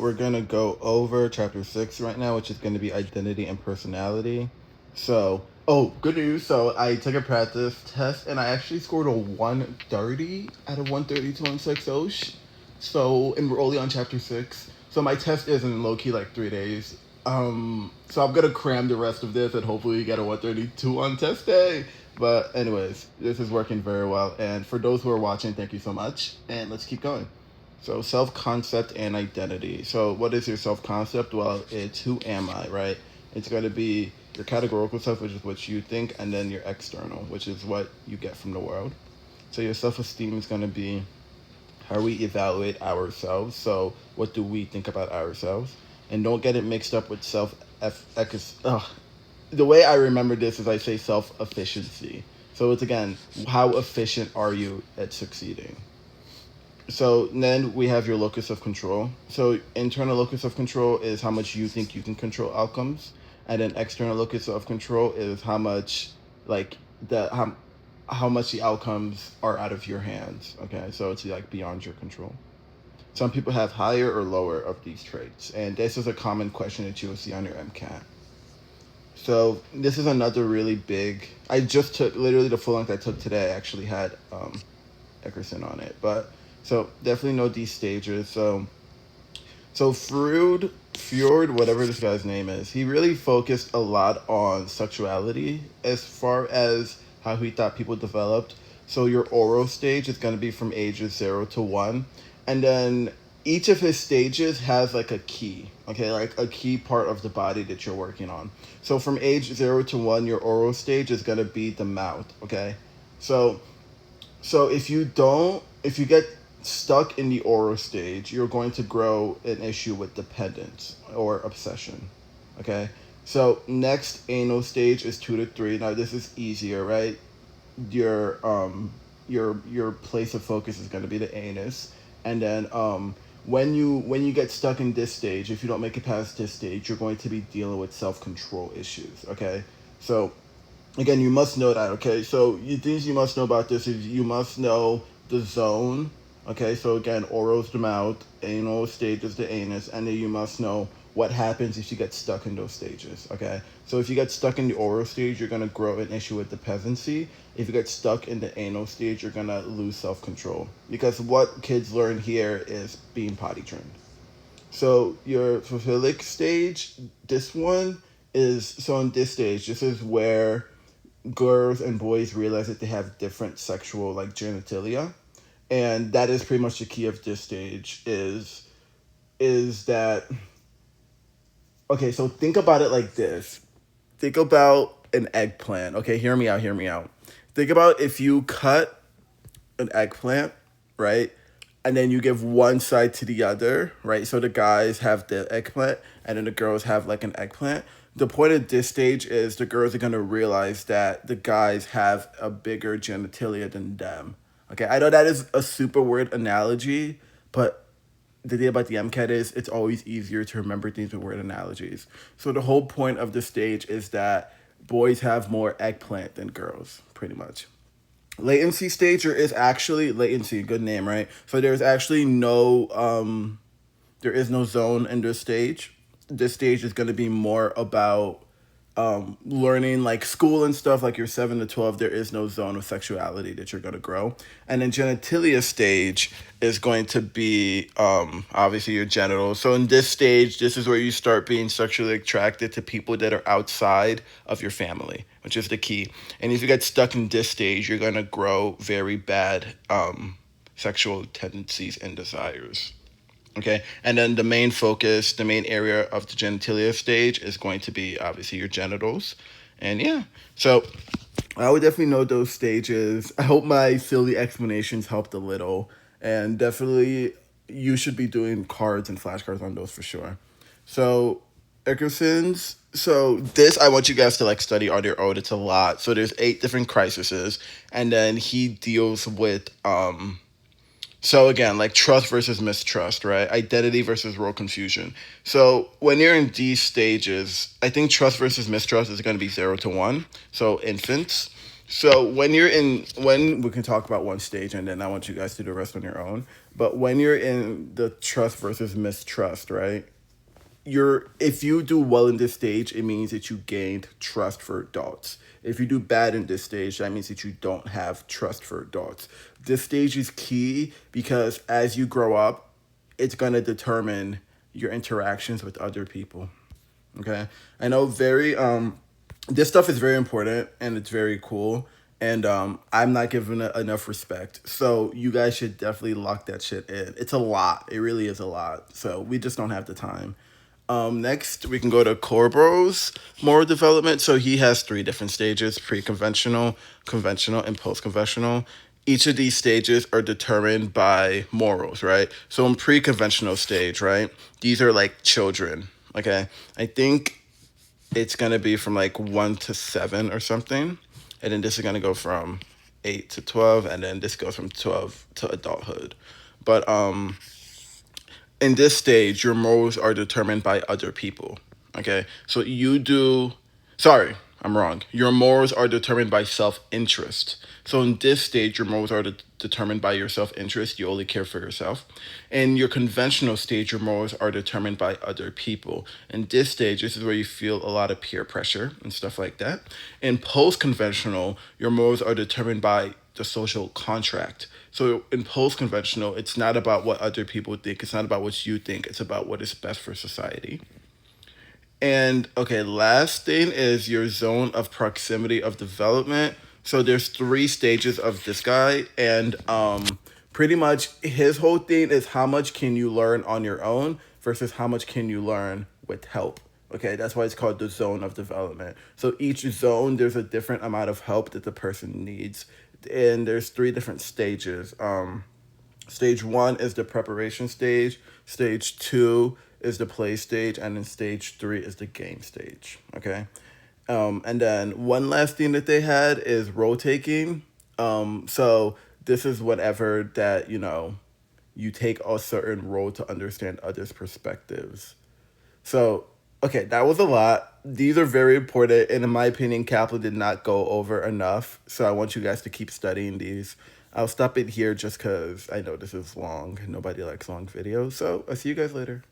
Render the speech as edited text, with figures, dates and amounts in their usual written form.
We're going to go over chapter 6 right now, which is going to be identity and personality. Good news. So, I took a practice test and I actually scored a 130 out of 132 on 6 OSH. And we're only on chapter 6. So, my test is in low key like 3 days. So, I'm going to cram the rest of this and hopefully get a 132 on test day. But, anyways, this is working very well. And for those who are watching, thank you so much. And let's keep going. So self-concept and identity. So what is your self-concept? Well, it's who am I, right? It's going to be your categorical self, which is what you think, and then your external, which is what you get from the world. So your self-esteem is going to be how we evaluate ourselves. So what do we think about ourselves? And don't get it mixed up with the way I remember this is I say self-efficiency. So it's again, how efficient are you at succeeding? So then we have your locus of control. So internal locus of control is how much you think you can control outcomes, and then external locus of control is how much like how much the outcomes are out of your hands. Okay, so it's like beyond your control. Some people have higher or lower of these traits, and this is a common question that you will see on your MCAT. So this is another really big. I just took literally the full length I took today. I actually had Eckerson on it, but so definitely know these stages. So Fjord, whatever this guy's name is, he really focused a lot on sexuality as far as how he thought people developed. So your oral stage is going to be from ages 0 to 1, and then each of his stages has like a key, okay, like a key part of the body that you're working on. So from age 0 to 1, your oral stage is going to be the mouth, okay? So if you get stuck in the oral stage, you're going to grow an issue with dependence or obsession. Okay? So next anal stage is 2 to 3. Now this is easier, right? Your place of focus is going to be the anus. And then when you get stuck in this stage, if you don't make it past this stage, you're going to be dealing with self-control issues, okay? So again, you must know that, okay? So things you must know about this is you must know the zone, okay? So again, oral is the mouth, anal stage is the anus, and then you must know what happens if you get stuck in those stages, okay? So if you get stuck in the oral stage, you're going to grow an issue with dependency. If you get stuck in the anal stage, you're going to lose self-control. Because what kids learn here is being potty trained. So your philic stage, this one is, so in this stage, this is where girls and boys realize that they have different sexual like genitalia, and that is pretty much the key of this stage is that, okay, so think about it like this. Think about an eggplant. Okay, hear me out. Think about if you cut an eggplant, right? And then you give one side to the other, right? So the guys have the eggplant and then the girls have like an eggplant. The point of this stage is the girls are going to realize that the guys have a bigger genitalia than them. Okay, I know that is a super weird analogy, but the thing about the MCAT is it's always easier to remember things with word analogies. So the whole point of the stage is that boys have more eggplant than girls, pretty much. Latency stage, there is actually latency, good name, right? So there's actually there is no zone in this stage. This stage is going to be more about learning like school and stuff, like your 7 to 12. There is no zone of sexuality that you're going to grow. And then genitalia stage is going to be obviously your genitals. So in this stage, this is where you start being sexually attracted to people that are outside of your family, which is the key. And if you get stuck in this stage, you're going to grow very bad sexual tendencies and desires. Okay, and then the main focus, the main area of the genitalia stage is going to be obviously your genitals. And yeah, so I would definitely know those stages. I hope my silly explanations helped a little. And definitely you should be doing cards and flashcards on those for sure. So Eckerson's, so this I want you guys to like study on your own. It's a lot. So there's 8 different crises, and then he deals with so again, like trust versus mistrust, right? Identity versus role confusion. So when you're in these stages, I think trust versus mistrust is going to be 0 to 1. So infants. So when we can talk about one stage and then I want you guys to do the rest on your own. But when you're in the trust versus mistrust, right? If you do well in this stage, it means that you gained trust for adults. If you do bad in this stage, that means that you don't have trust for adults. This stage is key because as you grow up, it's going to determine your interactions with other people. Okay? I know this stuff is very important and it's very cool, and I'm not giving it enough respect. So you guys should definitely lock that shit in. It's a lot. It really is a lot. So we just don't have the time. Next, we can go to Corbro's moral development. So he has three different stages: pre-conventional, conventional, and post-conventional. Each of these stages are determined by morals, right? So in pre-conventional stage, right, these are like children, okay? I think it's going to be from like 1 to 7 or something. And then this is going to go from 8 to 12. And then this goes from 12 to adulthood. But in this stage, your morals are determined by other people. Okay? So sorry, I'm wrong. Your morals are determined by self-interest. So in this stage, your morals are determined by your self-interest. You only care for yourself. In your conventional stage, your morals are determined by other people. In this stage, this is where you feel a lot of peer pressure and stuff like that. In post-conventional, your morals are determined by the social contract. So in post-conventional, it's not about what other people think. It's not about what you think. It's about what is best for society. And okay, last thing is your zone of proximity of development. So there's three stages of this guy, and pretty much his whole thing is how much can you learn on your own versus how much can you learn with help. Okay, that's why it's called the zone of development. So each zone, there's a different amount of help that the person needs, and there's three different stages. Stage 1 is the preparation stage. Stage 2 is the play stage, and then stage 3 is the game stage. Okay, and then one last thing that they had is role taking. So this is whatever that you take a certain role to understand others' perspectives. So, okay, that was a lot. These are very important, and in my opinion, Kaplan did not go over enough. So I want you guys to keep studying these. I'll stop it here just because I know this is long. Nobody likes long videos. So I'll see you guys later.